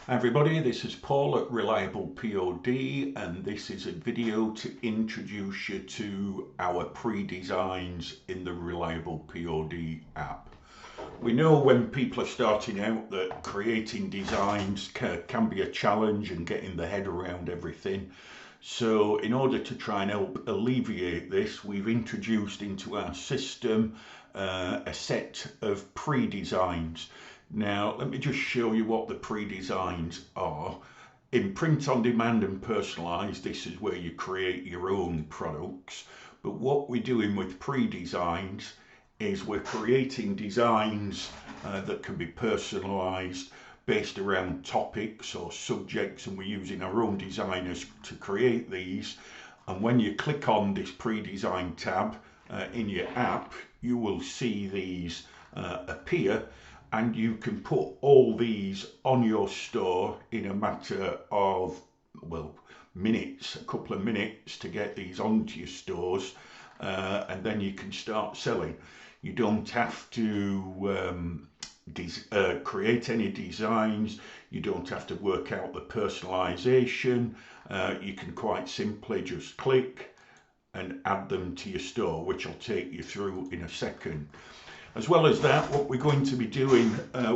Hi everybody, this is Paul at Reliable POD, and this is a video to introduce you to our pre-designs in the Reliable POD app. We know when people are starting out that creating designs can be a challenge and getting the head around everything. So in order to try and help alleviate this, we've introduced into our system a set of pre-designs. Now, let me just show you what the pre-designs are. In print on demand and personalised, this is where you create your own products. But what we're doing with pre-designs is we're creating designs that can be personalised based around topics or subjects, and we're using our own designers to create these. And when you click on this pre-design tab in your app, you will see these appear, and you can put all these on your store in a matter of, well, minutes, a couple of minutes to get these onto your stores, and then you can start selling. You don't have to create any designs, you don't have to work out the personalization. You can quite simply just click and add them to your store, which I'll take you through in a second. As well as that, what we're going to be doing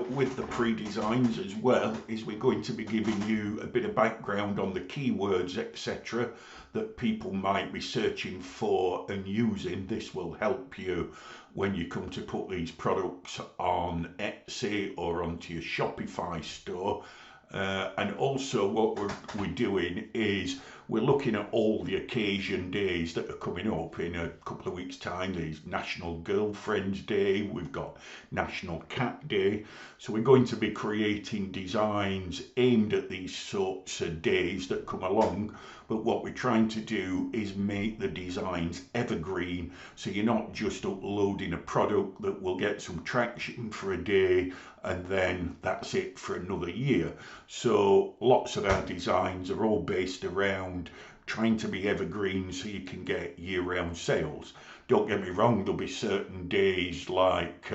with the pre-designs as well is we're going to be giving you a bit of background on the keywords, etc., that people might be searching for and using. This will help you when you come to put these products on Etsy or onto your Shopify store. And also what we're doing is we're looking at all the occasion days that are coming up in a couple of weeks' time. There's National Girlfriend's Day, we've got National Cat Day. So we're going to be creating designs aimed at these sorts of days that come along. But what we're trying to do is make the designs evergreen, so you're not just uploading a product that will get some traction for a day and then that's it for another year. So lots of our designs are all based around trying to be evergreen so you can get year-round sales. Don't get me wrong, there'll be certain days like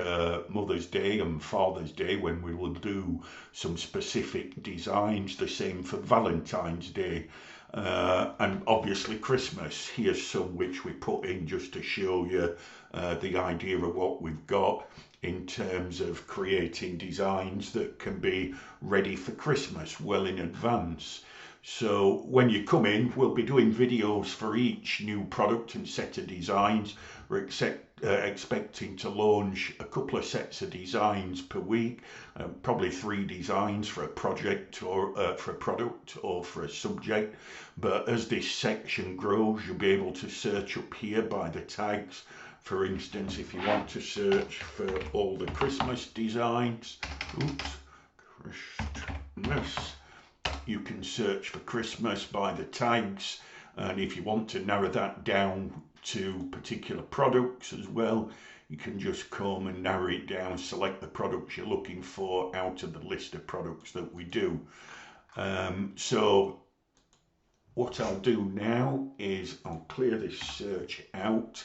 Mother's Day and Father's Day when we will do some specific designs, the same for Valentine's Day. And obviously Christmas. Here's some which we put in just to show you the idea of what we've got in terms of creating designs that can be ready for Christmas well in advance. So when you come in, we'll be doing videos for each new product and set of designs. We're expecting to launch a couple of sets of designs per week, probably 3 designs for a project or for a product or for a subject. But as this section grows, you'll be able to search up here by the tags. For instance, if you want to search for all the Christmas designs, Christmas, you can search for Christmas by the tags. And if you want to narrow that down to particular products as well, you can just come and narrow it down, select the products you're looking for out of the list of products that we do. So what I'll do now is I'll clear this search out.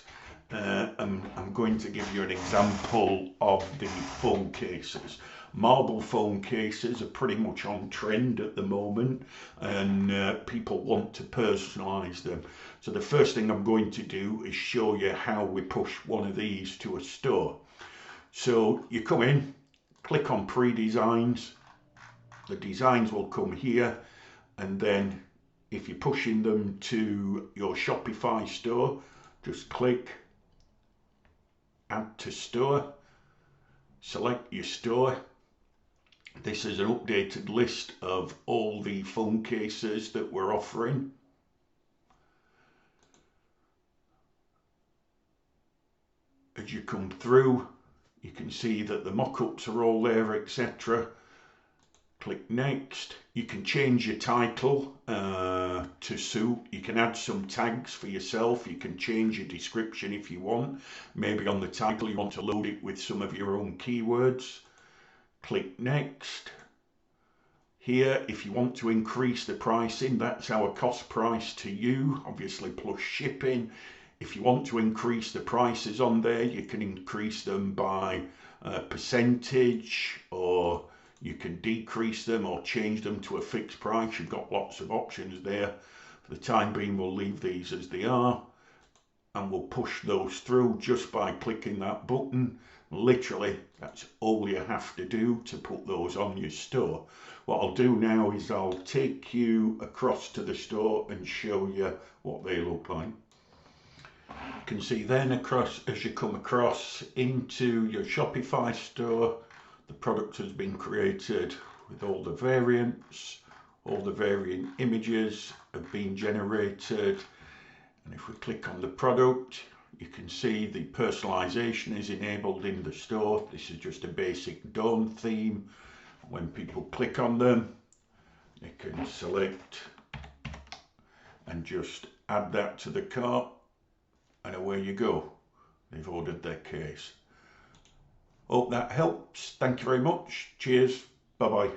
And I'm going to give you an example of the phone cases. Marble phone cases are pretty much on trend at the moment, and people want to personalise them. So the first thing I'm going to do is show you how we push one of these to a store. So you come in, click on pre-designs, the designs will come here, and then if you're pushing them to your Shopify store, just click add to store, select your store. This is an updated list of all the phone cases that we're offering. As you come through, you can see that the mock-ups are all there, etc. Click next. You can change your title to suit. You can add some tags for yourself. You can change your description if you want. Maybe on the title you want to load it with some of your own keywords. Click next. Here, if you want to increase the pricing, that's our cost price to you, obviously plus shipping. If you want to increase the prices on there, you can increase them by percentage, or You can decrease them or change them to a fixed price. You've got lots of options there. For the time being, we'll leave these as they are, and we'll push those through just by clicking that button. Literally, that's all you have to do to put those on your store. What I'll do now is I'll take you across to the store and show you what they look like. You can see then as you come across into your Shopify store, the product has been created with all the variants, all the variant images have been generated. And if we click on the product, you can see the personalization is enabled in the store. This is just a basic dawn theme. When people click on them, they can select and just add that to the cart, and away you go. They've ordered their case. Hope that helps. Thank you very much. Cheers. Bye bye.